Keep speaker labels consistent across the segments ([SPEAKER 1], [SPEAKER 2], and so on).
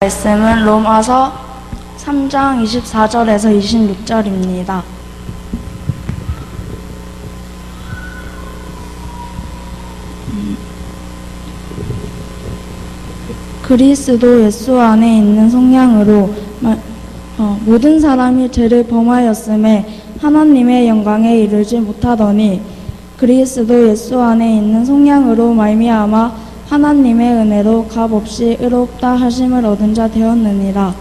[SPEAKER 1] 말씀은 로마서 3장 24절에서 26절입니다. 그리스도 예수 안에 있는 성량으로 모든 사람이 죄를 범하였음에 하나님의 영광에 이르지 못하더니 그리스도 예수 안에 있는 성량으로 말미암아 하나님의 은혜로 값없이 의롭다 하심을 얻은 자 되었느니라.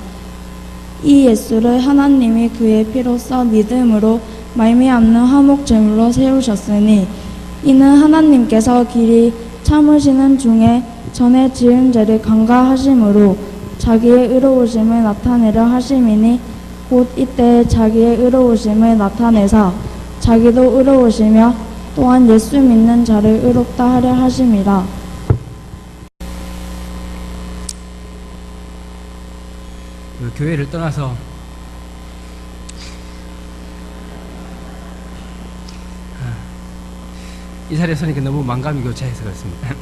[SPEAKER 1] 이 예수를 하나님이 그의 피로써 믿음으로 말미암는 화목 제물로 세우셨으니 이는 하나님께서 길이 참으시는 중에 전에 지은 죄를 간과하심으로 자기의 의로우심을 나타내려 하심이니 곧 이때에 자기의 의로우심을 나타내사 자기도 의로우시며 또한 예수 믿는 자를 의롭다 하려 하심이라.
[SPEAKER 2] 그 교회를 떠나서 이 자리에 서니까 너무 만감이 교차해서 그렇습니다.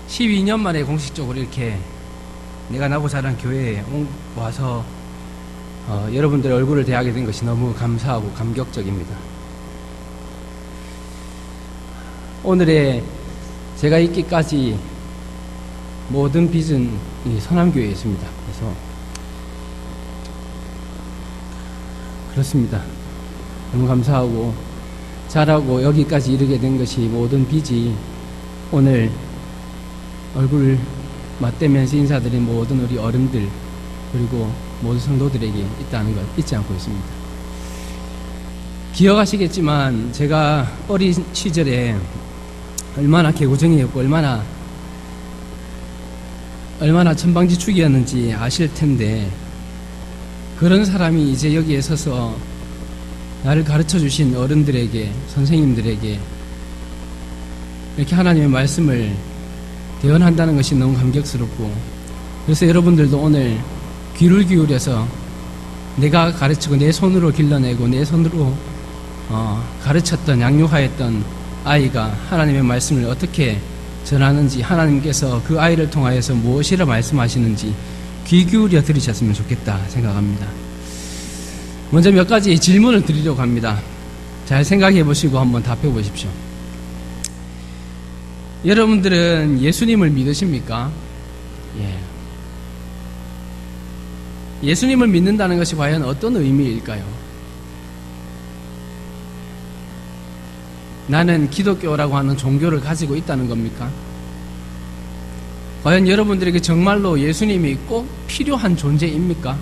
[SPEAKER 2] 12년 만에 공식적으로 이렇게 내가 나고 자란 교회에 와서 여러분들 얼굴을 대하게 된 것이 너무 감사하고 감격적입니다. 오늘의 제가 있기까지 모든 빚은 이 선암교회에 있습니다. 그래서 그렇습니다. 너무 감사하고 잘하고 여기까지 이르게 된 것이 모든 빚이 오늘 얼굴 맞대면서 인사드린 모든 우리 어른들 그리고 모든 성도들에게 있다는 걸 잊지 않고 있습니다. 기억하시겠지만 제가 어린 시절에 얼마나 개구쟁이였고 얼마나 천방지축이었는지 아실 텐데 그런 사람이 이제 여기에 서서 나를 가르쳐 주신 어른들에게 선생님들에게 이렇게 하나님의 말씀을 대언한다는 것이 너무 감격스럽고 그래서 여러분들도 오늘 귀를 기울여서 내가 가르치고 내 손으로 길러내고 내 손으로 가르쳤던 양육하였던 아이가 하나님의 말씀을 어떻게 전하는지 하나님께서 그 아이를 통하여서 무엇이라 말씀하시는지 귀 기울여 들으셨으면 좋겠다 생각합니다. 먼저 몇 가지 질문을 드리려고 합니다. 잘 생각해 보시고 한번 답해 보십시오. 여러분들은 예수님을 믿으십니까? 예수님을 믿는다는 것이 과연 어떤 의미일까요? 나는 기독교라고 하는 종교를 가지고 있다는 겁니까? 과연 여러분들에게 정말로 예수님이 꼭 필요한 존재입니까?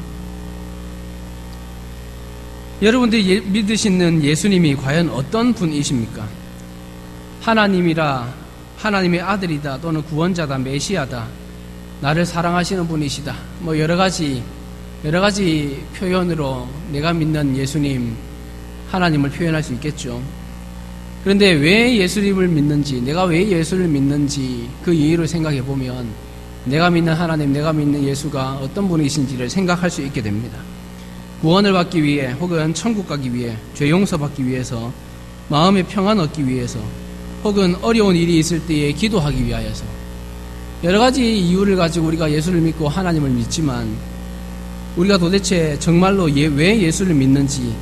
[SPEAKER 2] 여러분들이 믿으시는 예수님이 과연 어떤 분이십니까? 하나님이라, 하나님의 아들이다, 또는 구원자다, 메시아다, 나를 사랑하시는 분이시다, 여러 가지 표현으로 내가 믿는 예수님, 하나님을 표현할 수 있겠죠. 그런데 왜 예수님을 믿는지, 내가 왜 예수를 믿는지 그 이유를 생각해 보면 내가 믿는 하나님, 내가 믿는 예수가 어떤 분이신지를 생각할 수 있게 됩니다. 구원을 받기 위해 혹은 천국 가기 위해, 죄 용서 받기 위해서, 마음의 평안 얻기 위해서, 혹은 어려운 일이 있을 때에 기도하기 위하여서 여러 가지 이유를 가지고 우리가 예수를 믿고 하나님을 믿지만 우리가 도대체 정말로 왜 예수를 믿는지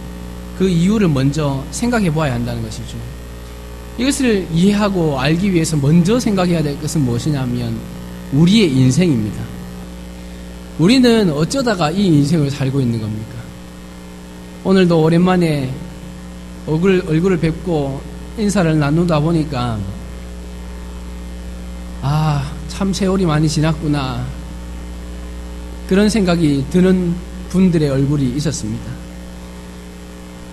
[SPEAKER 2] 그 이유를 먼저 생각해 보아야 한다는 것이죠. 이것을 이해하고 알기 위해서 먼저 생각해야 될 것은 무엇이냐면 우리의 인생입니다. 우리는 어쩌다가 이 인생을 살고 있는 겁니까? 오늘도 오랜만에 얼굴을 뵙고 인사를 나누다 보니까 참 세월이 많이 지났구나 그런 생각이 드는 분들의 얼굴이 있었습니다.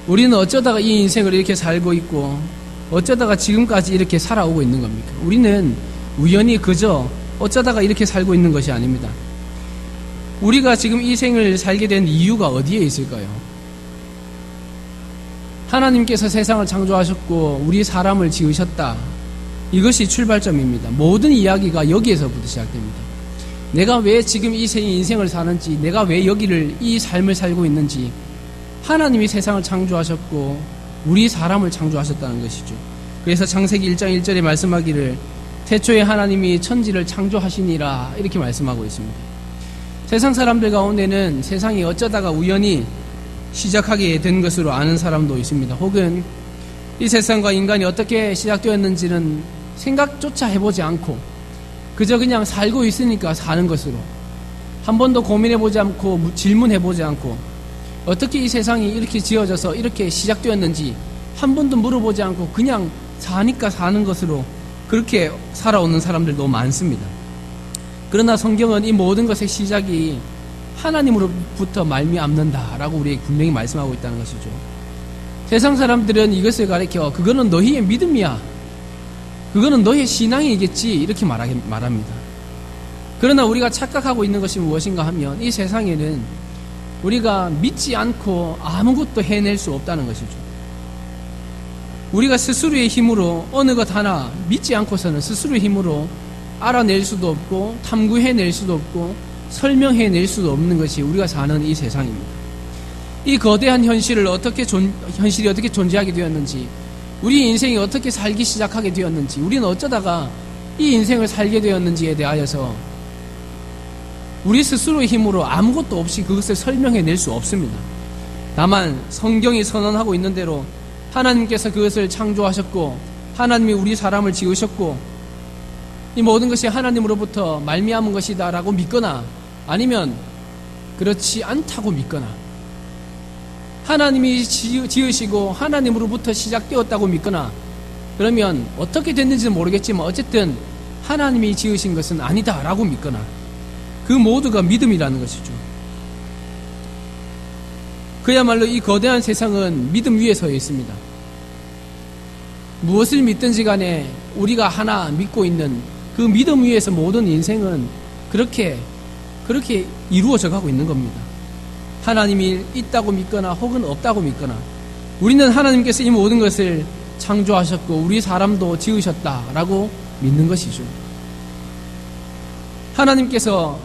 [SPEAKER 2] 우리는 어쩌다가 이 인생을 이렇게 살고 있고 어쩌다가 지금까지 이렇게 살아오고 있는 겁니까? 우리는 우연히 그저 어쩌다가 이렇게 살고 있는 것이 아닙니다. 우리가 지금 이 생을 살게 된 이유가 어디에 있을까요? 하나님께서 세상을 창조하셨고 우리 사람을 지으셨다. 이것이 출발점입니다. 모든 이야기가 여기에서부터 시작됩니다. 내가 왜 지금 이 인생을 사는지, 내가 왜 이 삶을 살고 있는지, 하나님이 세상을 창조하셨고 우리 사람을 창조하셨다는 것이죠. 그래서 창세기 1장 1절에 말씀하기를 태초에 하나님이 천지를 창조하시니라 이렇게 말씀하고 있습니다. 세상 사람들 가운데는 세상이 어쩌다가 우연히 시작하게 된 것으로 아는 사람도 있습니다. 혹은 이 세상과 인간이 어떻게 시작되었는지는 생각조차 해보지 않고 그저 그냥 살고 있으니까 사는 것으로 한 번도 고민해보지 않고 질문해보지 않고 어떻게 이 세상이 이렇게 지어져서 이렇게 시작되었는지 한 번도 물어보지 않고 그냥 사니까 사는 것으로 그렇게 살아오는 사람들도 많습니다. 그러나 성경은 이 모든 것의 시작이 하나님으로부터 말미암는다라고 우리에게 분명히 말씀하고 있다는 것이죠. 세상 사람들은 이것을 가리켜 그거는 너희의 믿음이야, 그거는 너희의 신앙이겠지 이렇게 말합니다. 그러나 우리가 착각하고 있는 것이 무엇인가 하면 이 세상에는 우리가 믿지 않고 아무것도 해낼 수 없다는 것이죠. 우리가 스스로의 힘으로 어느 것 하나 믿지 않고서는 스스로의 힘으로 알아낼 수도 없고 탐구해낼 수도 없고 설명해낼 수도 없는 것이 우리가 사는 이 세상입니다. 이 거대한 현실이 어떻게 존재하게 되었는지, 우리 인생이 어떻게 살기 시작하게 되었는지, 우리는 어쩌다가 이 인생을 살게 되었는지에 대하여서 우리 스스로의 힘으로 아무것도 없이 그것을 설명해낼 수 없습니다. 다만 성경이 선언하고 있는 대로 하나님께서 그것을 창조하셨고 하나님이 우리 사람을 지으셨고 이 모든 것이 하나님으로부터 말미암은 것이다 라고 믿거나 아니면 그렇지 않다고 믿거나 하나님이 지으시고 하나님으로부터 시작되었다고 믿거나 그러면 어떻게 됐는지는 모르겠지만 어쨌든 하나님이 지으신 것은 아니다 라고 믿거나 그 모두가 믿음이라는 것이죠. 그야말로 이 거대한 세상은 믿음 위에 서 있습니다. 무엇을 믿든지 간에 우리가 하나 믿고 있는 그 믿음 위에서 모든 인생은 그렇게 이루어져 가고 있는 겁니다. 하나님이 있다고 믿거나 혹은 없다고 믿거나 우리는 하나님께서 이 모든 것을 창조하셨고 우리 사람도 지으셨다라고 믿는 것이죠. 하나님께서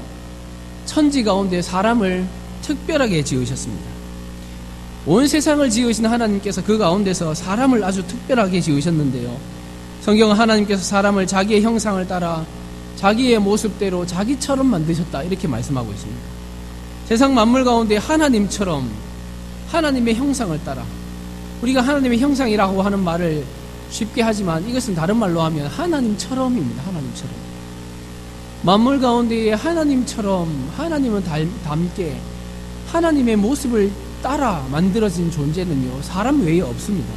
[SPEAKER 2] 천지 가운데 사람을 특별하게 지으셨습니다. 온 세상을 지으신 하나님께서 그 가운데서 사람을 아주 특별하게 지으셨는데요. 성경은 하나님께서 사람을 자기의 형상을 따라 자기의 모습대로 자기처럼 만드셨다 이렇게 말씀하고 있습니다. 세상 만물 가운데 하나님처럼 하나님의 형상을 따라, 우리가 하나님의 형상이라고 하는 말을 쉽게 하지만 이것은 다른 말로 하면 하나님처럼입니다. 하나님처럼. 만물 가운데에 하나님처럼 하나님은 닮게 하나님의 모습을 따라 만들어진 존재는요 사람 외에 없습니다.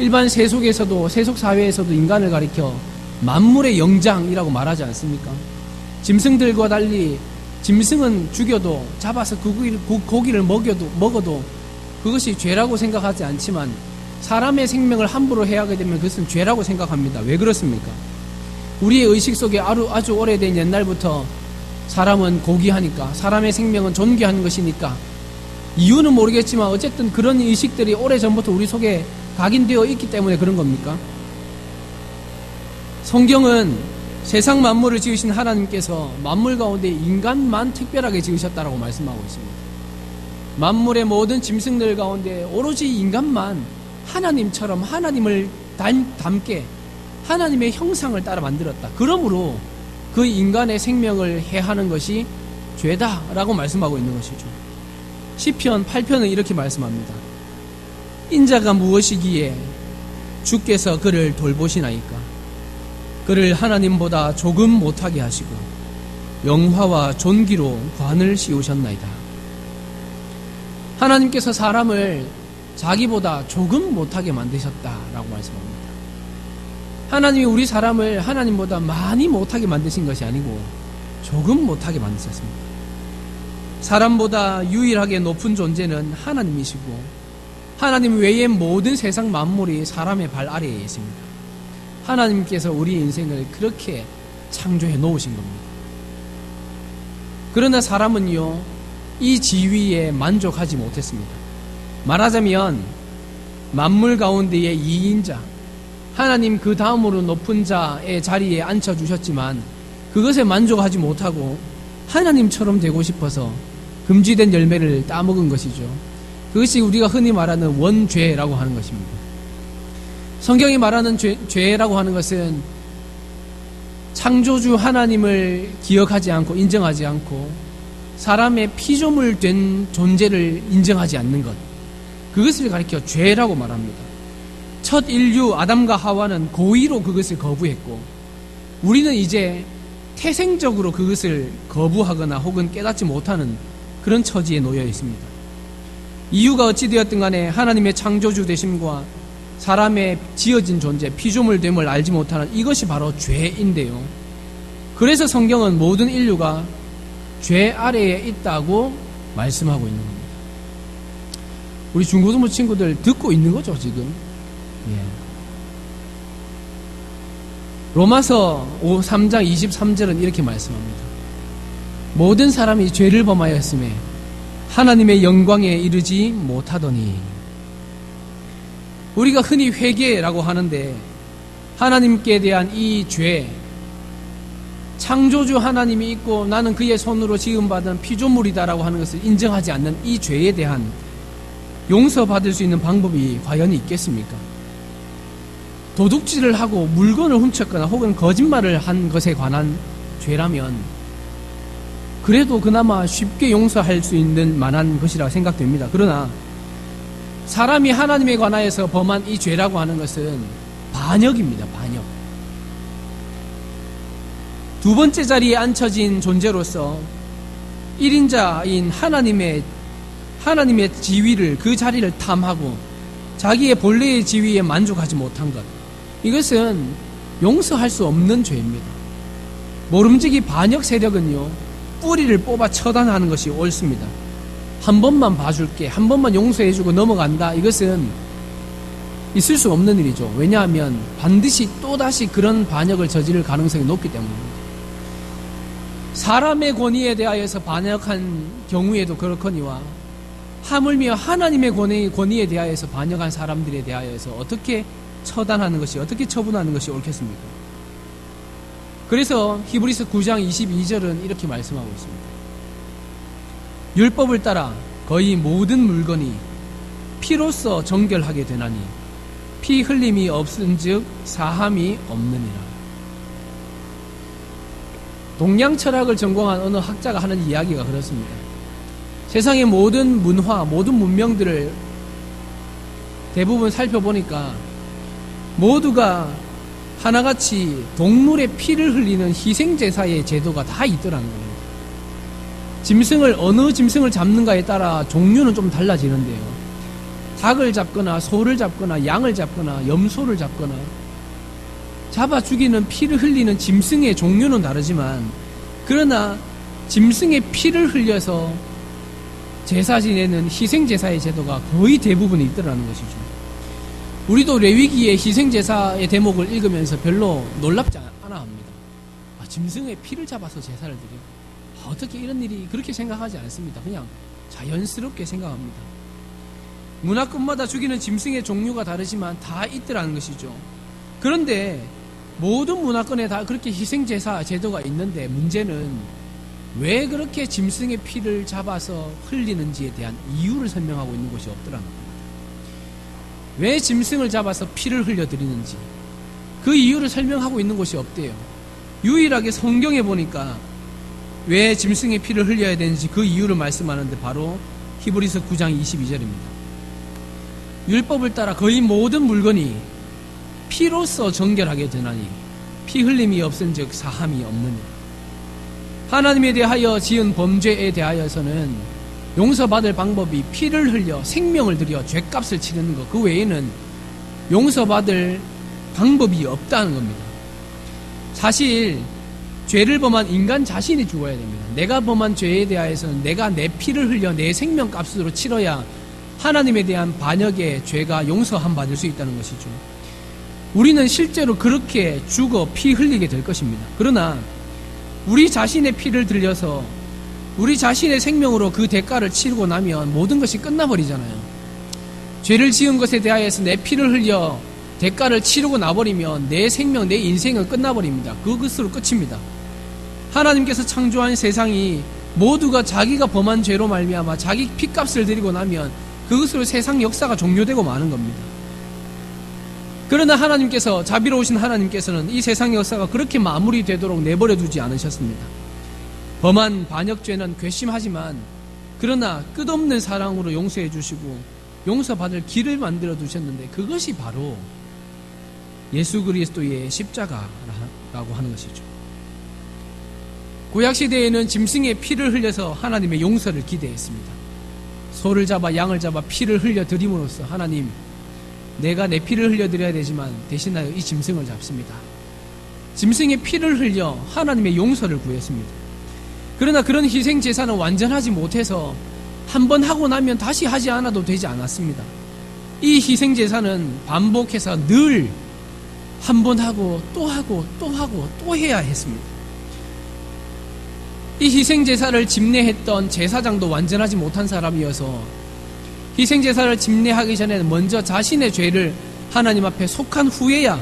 [SPEAKER 2] 일반 세속에서도 세속사회에서도 인간을 가리켜 만물의 영장이라고 말하지 않습니까? 짐승들과 달리 짐승은 죽여도 잡아서 그 고기를 먹어도 그것이 죄라고 생각하지 않지만 사람의 생명을 함부로 해하게 되면 그것은 죄라고 생각합니다. 왜 그렇습니까? 우리의 의식 속에 아주 오래된 옛날부터 사람은 고귀하니까, 사람의 생명은 존귀한 것이니까, 이유는 모르겠지만 어쨌든 그런 의식들이 오래전부터 우리 속에 각인되어 있기 때문에 그런 겁니까? 성경은 세상 만물을 지으신 하나님께서 만물 가운데 인간만 특별하게 지으셨다라고 말씀하고 있습니다. 만물의 모든 짐승들 가운데 오로지 인간만 하나님처럼 하나님을 닮게 하나님의 형상을 따라 만들었다. 그러므로 그 인간의 생명을 해하는 것이 죄다라고 말씀하고 있는 것이죠. 시편 8편은 이렇게 말씀합니다. 인자가 무엇이기에 주께서 그를 돌보시나이까? 그를 하나님보다 조금 못하게 하시고 영화와 존귀로 관을 씌우셨나이다. 하나님께서 사람을 자기보다 조금 못하게 만드셨다라고 말씀합니다. 하나님이 우리 사람을 하나님보다 많이 못하게 만드신 것이 아니고 조금 못하게 만드셨습니다. 사람보다 유일하게 높은 존재는 하나님이시고 하나님 외의 모든 세상 만물이 사람의 발 아래에 있습니다. 하나님께서 우리 인생을 그렇게 창조해 놓으신 겁니다. 그러나 사람은요, 이 지위에 만족하지 못했습니다. 말하자면 만물 가운데의 2인자, 하나님 그 다음으로 높은 자의 자리에 앉혀주셨지만 그것에 만족하지 못하고 하나님처럼 되고 싶어서 금지된 열매를 따먹은 것이죠. 그것이 우리가 흔히 말하는 원죄라고 하는 것입니다. 성경이 말하는 죄라고 하는 것은 창조주 하나님을 기억하지 않고 인정하지 않고 사람의 피조물 된 존재를 인정하지 않는 것, 그것을 가리켜 죄라고 말합니다. 첫 인류 아담과 하와는 고의로 그것을 거부했고 우리는 이제 태생적으로 그것을 거부하거나 혹은 깨닫지 못하는 그런 처지에 놓여 있습니다. 이유가 어찌되었든 간에 하나님의 창조주 되심과 사람의 지어진 존재, 피조물됨을 알지 못하는 이것이 바로 죄인데요. 그래서 성경은 모든 인류가 죄 아래에 있다고 말씀하고 있는 겁니다. 우리 중고등부 친구들 듣고 있는 거죠, 지금? 예. 로마서 3장 23절은 이렇게 말씀합니다. 모든 사람이 죄를 범하였음에 하나님의 영광에 이르지 못하더니. 우리가 흔히 회개라고 하는데 하나님께 대한 이 죄, 창조주 하나님이 있고 나는 그의 손으로 지음받은 피조물이다라고 하는 것을 인정하지 않는 이 죄에 대한 용서받을 수 있는 방법이 과연 있겠습니까? 도둑질을 하고 물건을 훔쳤거나 혹은 거짓말을 한 것에 관한 죄라면 그래도 그나마 쉽게 용서할 수 있는 만한 것이라 생각됩니다. 그러나 사람이 하나님에 관하여서 범한 이 죄라고 하는 것은 반역입니다. 반역. 두 번째 자리에 앉혀진 존재로서 1인자인 하나님의 지위를, 그 자리를 탐하고 자기의 본래의 지위에 만족하지 못한 것, 이것은 용서할 수 없는 죄입니다. 모름지기 반역 세력은요, 뿌리를 뽑아 처단하는 것이 옳습니다. 한 번만 봐줄게, 한 번만 용서해주고 넘어간다, 이것은 있을 수 없는 일이죠. 왜냐하면 반드시 또다시 그런 반역을 저지를 가능성이 높기 때문입니다. 사람의 권위에 대하여서 반역한 경우에도 그렇거니와 하물며 하나님의 권위에 대하여서 반역한 사람들에 대하여서 어떻게 처단하는 것이, 어떻게 처분하는 것이 옳겠습니까? 그래서 히브리서 9장 22절은 이렇게 말씀하고 있습니다. 율법을 따라 거의 모든 물건이 피로써 정결하게 되나니 피 흘림이 없은즉 사함이 없느니라. 동양 철학을 전공한 어느 학자가 하는 이야기가 그렇습니다. 세상의 모든 문화, 모든 문명들을 대부분 살펴보니까 모두가 하나같이 동물의 피를 흘리는 희생제사의 제도가 다 있더라는 겁니다. 어느 짐승을 잡는가에 따라 종류는 좀 달라지는데요. 닭을 잡거나 소를 잡거나 양을 잡거나 염소를 잡거나 잡아 죽이는 피를 흘리는 짐승의 종류는 다르지만 그러나 짐승의 피를 흘려서 제사 지내는 희생제사의 제도가 거의 대부분 있더라는 것이죠. 우리도 레위기의 희생제사의 대목을 읽으면서 별로 놀랍지 않아 합니다. 짐승의 피를 잡아서 제사를 드려? 어떻게 이런 일이, 그렇게 생각하지 않습니다. 그냥 자연스럽게 생각합니다. 문화권마다 죽이는 짐승의 종류가 다르지만 다 있더라는 것이죠. 그런데 모든 문화권에 다 그렇게 희생제사 제도가 있는데 문제는 왜 그렇게 짐승의 피를 잡아서 흘리는지에 대한 이유를 설명하고 있는 것이 없더라는 겁니다. 왜 짐승을 잡아서 피를 흘려드리는지 그 이유를 설명하고 있는 것이 없대요. 유일하게 성경에 보니까 왜 짐승의 피를 흘려야 되는지 그 이유를 말씀하는데 바로 히브리서 9장 22절입니다. 율법을 따라 거의 모든 물건이 피로써 정결하게 되나니 피 흘림이 없은즉 사함이 없느니. 하나님에 대하여 지은 범죄에 대하여서는 용서받을 방법이 피를 흘려 생명을 들여 죄값을 치르는 것, 그 외에는 용서받을 방법이 없다는 겁니다. 사실 죄를 범한 인간 자신이 죽어야 됩니다. 내가 범한 죄에 대하여서는 내가 내 피를 흘려 내 생명값으로 치러야 하나님에 대한 반역의 죄가 용서함 받을 수 있다는 것이죠. 우리는 실제로 그렇게 죽어 피 흘리게 될 것입니다. 그러나 우리 자신의 피를 들여서 우리 자신의 생명으로 그 대가를 치르고 나면 모든 것이 끝나버리잖아요. 죄를 지은 것에 대하여서 내 피를 흘려 대가를 치르고 나버리면 내 생명, 내 인생은 끝나버립니다. 그것으로 끝입니다. 하나님께서 창조한 세상이 모두가 자기가 범한 죄로 말미암아 자기 피값을 드리고 나면 그것으로 세상 역사가 종료되고 마는 겁니다. 그러나 하나님께서, 자비로우신 하나님께서는 이 세상의 역사가 그렇게 마무리되도록 내버려 두지 않으셨습니다. 범한 반역죄는 괘씸하지만 그러나 끝없는 사랑으로 용서해 주시고 용서받을 길을 만들어 두셨는데, 그것이 바로 예수 그리스도의 십자가라고 하는 것이죠. 구약시대에는 짐승의 피를 흘려서 하나님의 용서를 기대했습니다. 소를 잡아 양을 잡아 피를 흘려드림으로써 하나님, 내가 내 피를 흘려드려야 되지만 대신하여 이 짐승을 잡습니다. 짐승의 피를 흘려 하나님의 용서를 구했습니다. 그러나 그런 희생제사는 완전하지 못해서 한 번 하고 나면 다시 하지 않아도 되지 않았습니다. 이 희생제사는 반복해서 늘 한 번 하고 또 하고 또 하고 또 해야 했습니다. 이 희생제사를 집례했던 제사장도 완전하지 못한 사람이어서 희생제사를 집례하기 전에는 먼저 자신의 죄를 하나님 앞에 속한 후에야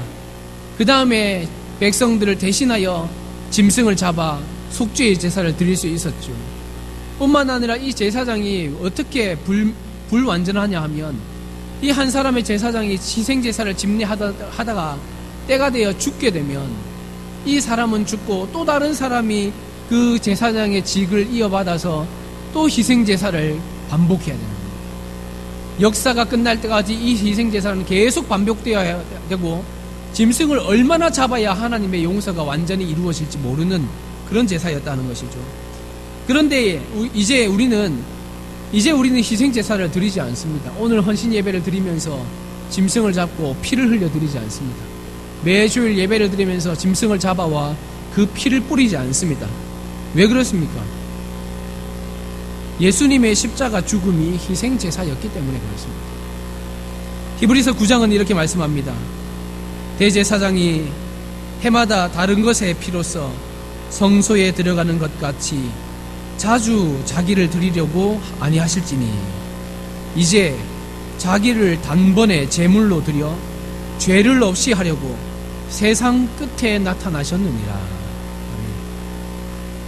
[SPEAKER 2] 그 다음에 백성들을 대신하여 짐승을 잡아 속죄의 제사를 드릴 수 있었죠. 뿐만 아니라 이 제사장이 어떻게 불완전하냐 하면, 이 한 사람의 제사장이 희생제사를 집례하다가 때가 되어 죽게 되면 이 사람은 죽고 또 다른 사람이 그 제사장의 직을 이어받아서 또 희생제사를 반복해야 됩니다. 역사가 끝날 때까지 이 희생제사는 계속 반복되어야 되고, 짐승을 얼마나 잡아야 하나님의 용서가 완전히 이루어질지 모르는 그런 제사였다는 것이죠. 그런데 이제 우리는 희생제사를 드리지 않습니다. 오늘 헌신 예배를 드리면서 짐승을 잡고 피를 흘려 드리지 않습니다. 매주일 예배를 드리면서 짐승을 잡아와 그 피를 뿌리지 않습니다. 왜 그렇습니까? 예수님의 십자가 죽음이 희생제사였기 때문에 그렇습니다. 히브리서 9장은 이렇게 말씀합니다. 대제사장이 해마다 다른 것의 피로써 성소에 들어가는 것 같이 자주 자기를 드리려고 아니하실지니 이제 자기를 단번에 제물로 드려 죄를 없이 하려고 세상 끝에 나타나셨느니라.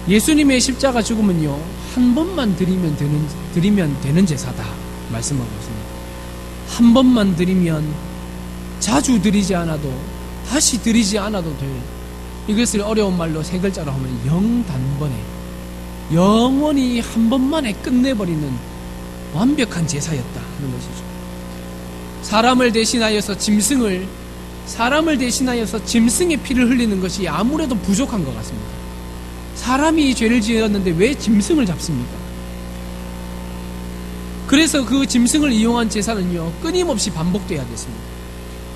[SPEAKER 2] 예수님의 십자가 죽음은요, 한 번만 드리면 되는 제사다 말씀하고 있습니다. 한 번만 드리면 자주 드리지 않아도, 다시 드리지 않아도 될, 이것을 어려운 말로 세 글자로 하면 영단번에, 영원히 한 번만에 끝내버리는 완벽한 제사였다 하는 것이죠. 사람을 대신하여서 짐승의 피를 흘리는 것이 아무래도 부족한 것 같습니다. 사람이 죄를 지었는데 왜 짐승을 잡습니까? 그래서 그 짐승을 이용한 제사는요, 끊임없이 반복돼야 됐습니다.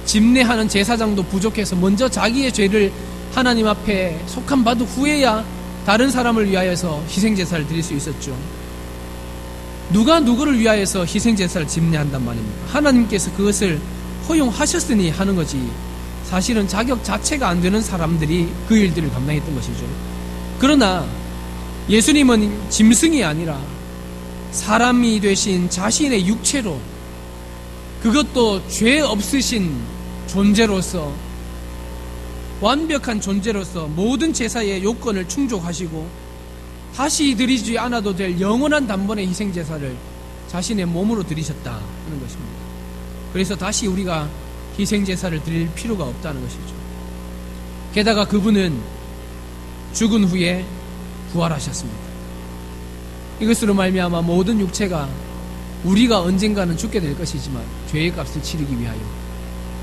[SPEAKER 2] 집례하는 제사장도 부족해서 먼저 자기의 죄를 하나님 앞에 속한 받은 후에야 다른 사람을 위하여서 희생제사를 드릴 수 있었죠. 누가 누구를 위하여서 희생제사를 집례한단 말입니까? 하나님께서 그것을 허용하셨으니 하는 거지, 사실은 자격 자체가 안 되는 사람들이 그 일들을 감당했던 것이죠. 그러나 예수님은 짐승이 아니라 사람이 되신 자신의 육체로, 그것도 죄 없으신 존재로서, 완벽한 존재로서 모든 제사의 요건을 충족하시고 다시 드리지 않아도 될 영원한 단번의 희생제사를 자신의 몸으로 드리셨다 하는 것입니다. 그래서 다시 우리가 희생제사를 드릴 필요가 없다는 것이죠. 게다가 그분은 죽은 후에 부활하셨습니다. 이것으로 말미암아 모든 육체가, 우리가 언젠가는 죽게 될 것이지만 죄의 값을 치르기 위하여,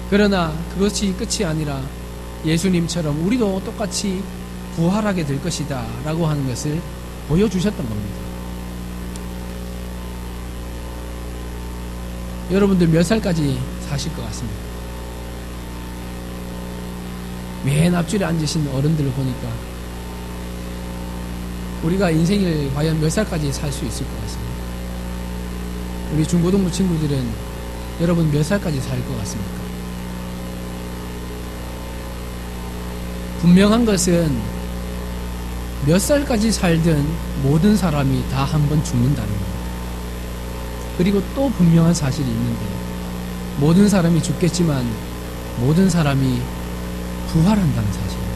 [SPEAKER 2] 그러나 그것이 끝이 아니라 예수님처럼 우리도 똑같이 부활하게 될 것이다 라고 하는 것을 보여주셨던 겁니다. 여러분들 몇 살까지 사실 것 같습니다? 맨 앞줄에 앉으신 어른들을 보니까 우리가 인생을 과연 몇 살까지 살 수 있을 것 같습니다. 우리 중고등부 친구들은 여러분 몇 살까지 살 것 같습니까? 분명한 것은 몇 살까지 살든 모든 사람이 다 한 번 죽는다는 겁니다. 그리고 또 분명한 사실이 있는데, 모든 사람이 죽겠지만 모든 사람이 부활한다는 사실입니다.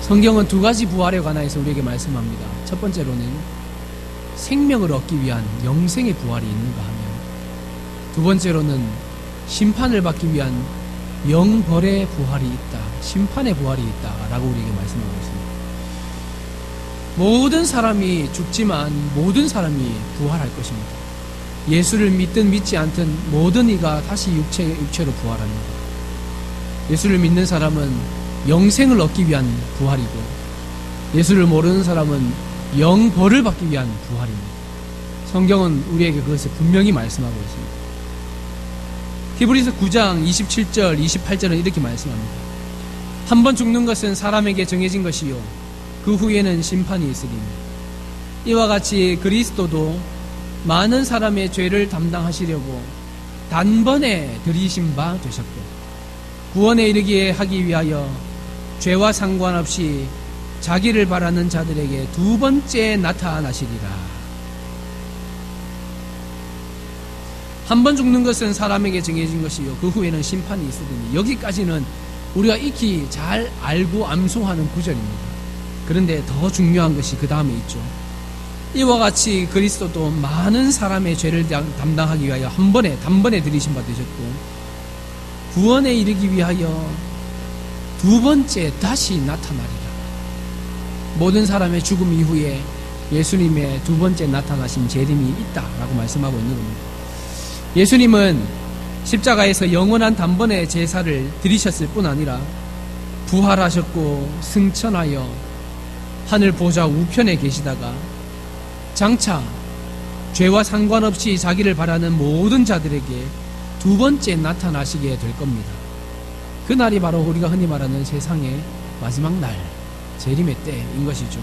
[SPEAKER 2] 성경은 두 가지 부활에 관하여서 우리에게 말씀합니다. 첫 번째로는 생명을 얻기 위한 영생의 부활이 있는가 하면, 두 번째로는 심판을 받기 위한 영벌의 부활이 있다, 심판의 부활이 있다 라고 우리에게 말씀하고 있습니다. 모든 사람이 죽지만 모든 사람이 부활할 것입니다. 예수를 믿든 믿지 않든 모든 이가 다시 육체로 부활합니다. 예수를 믿는 사람은 영생을 얻기 위한 부활이고, 예수를 모르는 사람은 영벌을 받기 위한 부활입니다. 성경은 우리에게 그것을 분명히 말씀하고 있습니다. 히브리서 9장 27절 28절은 이렇게 말씀합니다. 한 번 죽는 것은 사람에게 정해진 것이요 그 후에는 심판이 있으리니 이와 같이 그리스도도 많은 사람의 죄를 담당하시려고 단번에 들이신 바 되셨고 구원에 이르기에 하기 위하여 죄와 상관없이 자기를 바라는 자들에게 두 번째 나타나시리라. 한 번 죽는 것은 사람에게 정해진 것이요 그 후에는 심판이 있으리니, 여기까지는 우리가 익히 잘 알고 암송하는 구절입니다. 그런데 더 중요한 것이 그 다음에 있죠. 이와 같이 그리스도도 많은 사람의 죄를 담당하기 위하여 단번에 들이신 바 되셨고 구원에 이르기 위하여 두 번째 다시 나타나리라. 모든 사람의 죽음 이후에 예수님의 두 번째 나타나신 재림이 있다라고 말씀하고 있는 겁니다. 예수님은 십자가에서 영원한 단번에 제사를 드리셨을 뿐 아니라 부활하셨고 승천하여 하늘 보좌 우편에 계시다가 장차 죄와 상관없이 자기를 바라는 모든 자들에게 두 번째 나타나시게 될 겁니다. 그날이 바로 우리가 흔히 말하는 세상의 마지막 날, 재림의 때인 것이죠.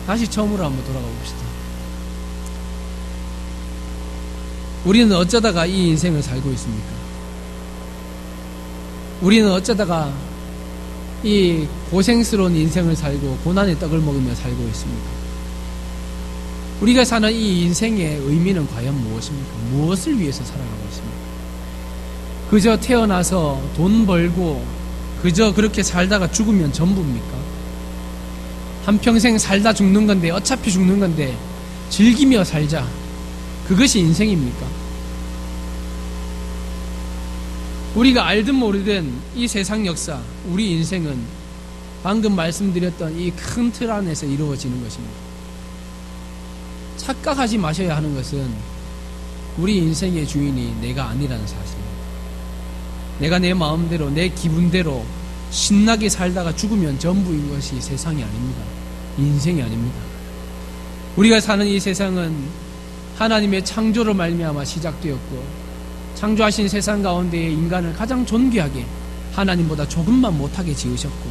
[SPEAKER 2] 다시 처음으로 한번 돌아가 봅시다. 우리는 어쩌다가 이 인생을 살고 있습니까? 우리는 어쩌다가 이 고생스러운 인생을 살고 고난의 떡을 먹으며 살고 있습니까? 우리가 사는 이 인생의 의미는 과연 무엇입니까? 무엇을 위해서 살아가고 있습니까? 그저 태어나서 돈 벌고 그저 그렇게 살다가 죽으면 전부입니까? 한평생 살다 죽는 건데, 어차피 죽는 건데 즐기며 살자, 그것이 인생입니까? 우리가 알든 모르든 이 세상 역사, 우리 인생은 방금 말씀드렸던 이 큰 틀 안에서 이루어지는 것입니다. 착각하지 마셔야 하는 것은 우리 인생의 주인이 내가 아니라는 사실입니다. 내가 내 마음대로, 내 기분대로 신나게 살다가 죽으면 전부인 것이 세상이 아닙니다. 인생이 아닙니다. 우리가 사는 이 세상은 하나님의 창조로 말미암아 시작되었고, 창조하신 세상 가운데에 인간을 가장 존귀하게 하나님보다 조금만 못하게 지으셨고,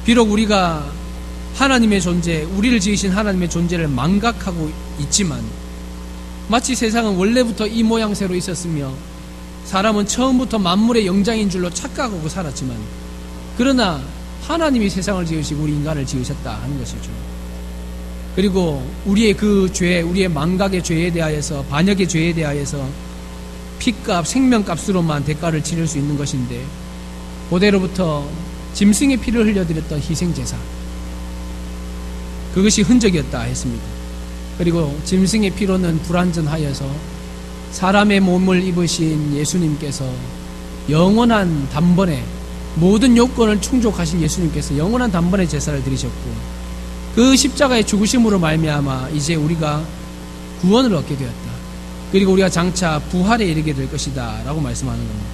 [SPEAKER 2] 비록 우리가 하나님의 존재, 우리를 지으신 하나님의 존재를 망각하고 있지만, 마치 세상은 원래부터 이 모양새로 있었으며 사람은 처음부터 만물의 영장인 줄로 착각하고 살았지만, 그러나 하나님이 세상을 지으시고 우리 인간을 지으셨다 하는 것이죠. 그리고 우리의 그 죄, 우리의 망각의 죄에 대하여서, 반역의 죄에 대하여서 피값, 생명값으로만 대가를 치를 수 있는 것인데, 고대로부터 짐승의 피를 흘려드렸던 희생제사, 그것이 흔적이었다 했습니다. 그리고 짐승의 피로는 불완전하여서 사람의 몸을 입으신 예수님께서 영원한 단번에 모든 요건을 충족하신 예수님께서 영원한 단번에 제사를 드리셨고, 그 십자가의 죽으심으로 말미암아 이제 우리가 구원을 얻게 되었다. 그리고 우리가 장차 부활에 이르게 될 것이다 라고 말씀하는 겁니다.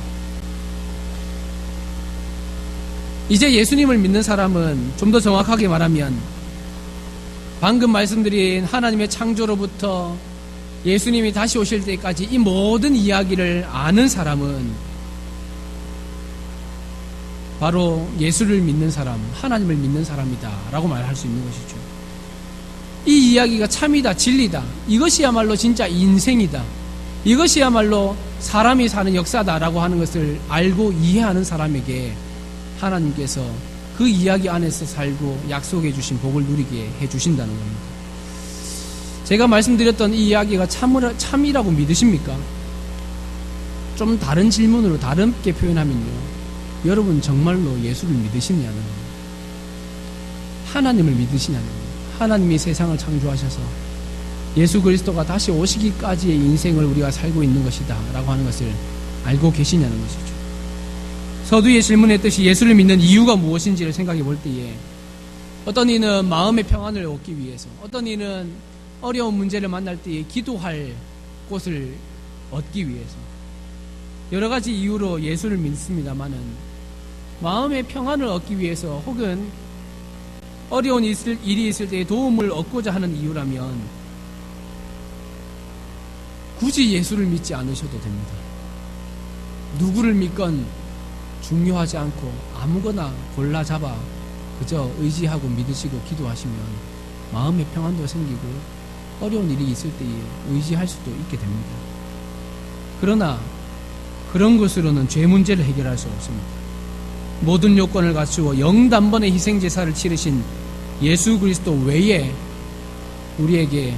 [SPEAKER 2] 이제 예수님을 믿는 사람은 좀 더 정확하게 말하면, 방금 말씀드린 하나님의 창조로부터 예수님이 다시 오실 때까지 이 모든 이야기를 아는 사람은 바로 예수를 믿는 사람, 하나님을 믿는 사람이다 라고 말할 수 있는 것이죠. 이 이야기가 참이다, 진리다, 이것이야말로 진짜 인생이다, 이것이야말로 사람이 사는 역사다 라고 하는 것을 알고 이해하는 사람에게 하나님께서 그 이야기 안에서 살고 약속해 주신 복을 누리게 해 주신다는 겁니다. 제가 말씀드렸던 이 이야기가 참이라고 믿으십니까? 좀 다른 질문으로 다르게 표현하면요, 여러분 정말로 예수를 믿으시냐는 겁니다. 하나님을 믿으시냐는 겁니다. 하나님이 세상을 창조하셔서 예수 그리스도가 다시 오시기까지의 인생을 우리가 살고 있는 것이다 라고 하는 것을 알고 계시냐는 것이죠. 서두에 질문했듯이 예수를 믿는 이유가 무엇인지를 생각해 볼 때에 어떤 이는 마음의 평안을 얻기 위해서, 어떤 이는 어려운 문제를 만날 때에 기도할 곳을 얻기 위해서, 여러 가지 이유로 예수를 믿습니다마는 마음의 평안을 얻기 위해서 혹은 어려운 일이 있을 때에 도움을 얻고자 하는 이유라면 굳이 예수를 믿지 않으셔도 됩니다. 누구를 믿건 중요하지 않고 아무거나 골라 잡아 그저 의지하고 믿으시고 기도하시면 마음의 평안도 생기고 어려운 일이 있을 때에 의지할 수도 있게 됩니다. 그러나 그런 것으로는 죄 문제를 해결할 수 없습니다. 모든 요건을 갖추어 영단번의 희생제사를 치르신 예수 그리스도 외에 우리에게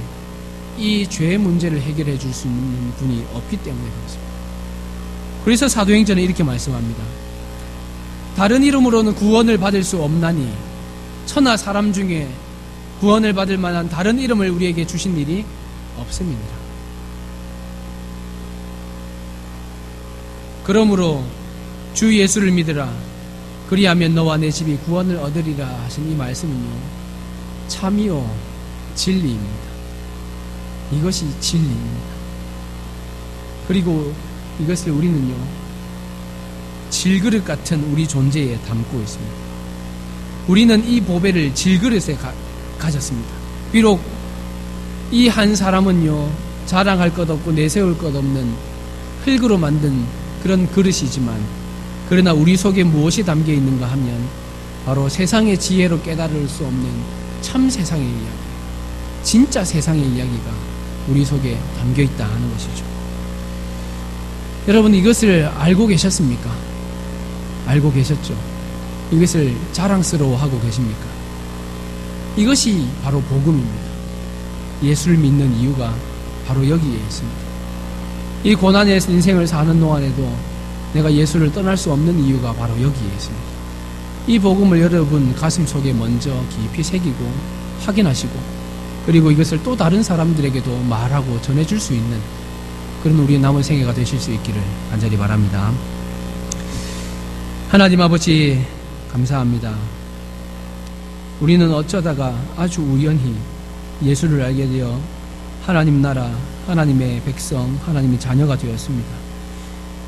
[SPEAKER 2] 이 죄 문제를 해결해 줄 수 있는 분이 없기 때문에 그렇습니다. 그래서 사도행전은 이렇게 말씀합니다. 다른 이름으로는 구원을 받을 수 없나니 천하 사람 중에 구원을 받을 만한 다른 이름을 우리에게 주신 일이 없습니다. 그러므로 주 예수를 믿으라. 그리하면 너와 내 집이 구원을 얻으리라 하신 이 말씀은요, 참이요 진리입니다. 이것이 진리입니다. 그리고 이것을 우리는요, 질그릇 같은 우리 존재에 담고 있습니다. 우리는 이 보배를 질그릇에 가졌습니다. 비록 이 한 사람은요, 자랑할 것 없고 내세울 것 없는 흙으로 만든 그런 그릇이지만, 그러나 우리 속에 무엇이 담겨 있는가 하면 바로 세상의 지혜로 깨달을 수 없는 참 세상의 이야기, 진짜 세상의 이야기가 우리 속에 담겨 있다 하는 것이죠. 여러분, 이것을 알고 계셨습니까? 알고 계셨죠? 이것을 자랑스러워하고 계십니까? 이것이 바로 복음입니다. 예수를 믿는 이유가 바로 여기에 있습니다. 이 고난의 인생을 사는 동안에도 내가 예수를 떠날 수 없는 이유가 바로 여기에 있습니다. 이 복음을 여러분 가슴 속에 먼저 깊이 새기고 확인하시고, 그리고 이것을 또 다른 사람들에게도 말하고 전해줄 수 있는 그런 우리의 남은 생애가 되실 수 있기를 간절히 바랍니다. 하나님 아버지, 감사합니다. 우리는 어쩌다가 아주 우연히 예수를 알게 되어 하나님 나라, 하나님의 백성, 하나님의 자녀가 되었습니다.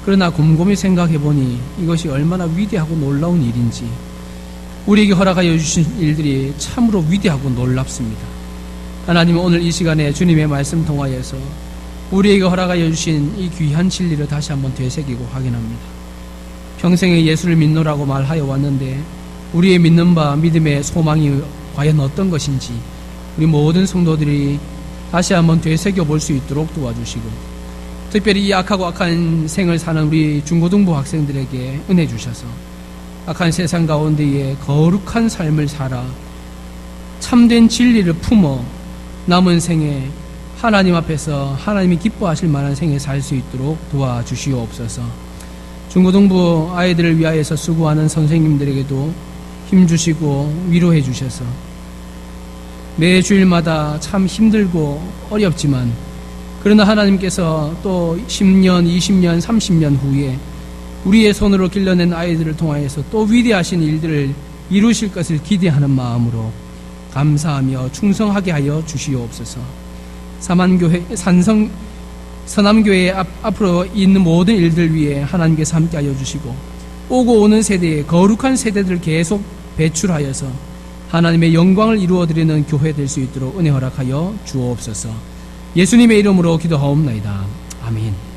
[SPEAKER 2] 그러나 곰곰이 생각해 보니 이것이 얼마나 위대하고 놀라운 일인지, 우리에게 허락하여 주신 일들이 참으로 위대하고 놀랍습니다. 하나님은 오늘 이 시간에 주님의 말씀 통하여서 우리에게 허락하여 주신 이 귀한 진리를 다시 한번 되새기고 확인합니다. 평생에 예수를 믿노라고 말하여 왔는데 우리의 믿는 바, 믿음의 소망이 과연 어떤 것인지 우리 모든 성도들이 다시 한번 되새겨 볼 수 있도록 도와주시고, 특별히 이 악하고 악한 생을 사는 우리 중고등부 학생들에게 은혜 주셔서 악한 세상 가운데에 거룩한 삶을 살아 참된 진리를 품어 남은 생에 하나님 앞에서 하나님이 기뻐하실 만한 생에 살 수 있도록 도와주시옵소서. 중고등부 아이들을 위하여서 수고하는 선생님들에게도 힘주시고 위로해 주셔서 매 주일마다 참 힘들고 어렵지만, 그러나 하나님께서 또 10년, 20년, 30년 후에 우리의 손으로 길러낸 아이들을 통하여서 또 위대하신 일들을 이루실 것을 기대하는 마음으로 감사하며 충성하게 하여 주시옵소서. 서남교회 앞으로 있는 모든 일들 위해 하나님께서 함께 하여 주시고, 오고 오는 세대에 거룩한 세대들을 계속 배출하여서 하나님의 영광을 이루어드리는 교회 될 수 있도록 은혜 허락하여 주옵소서. 예수님의 이름으로 기도하옵나이다. 아멘.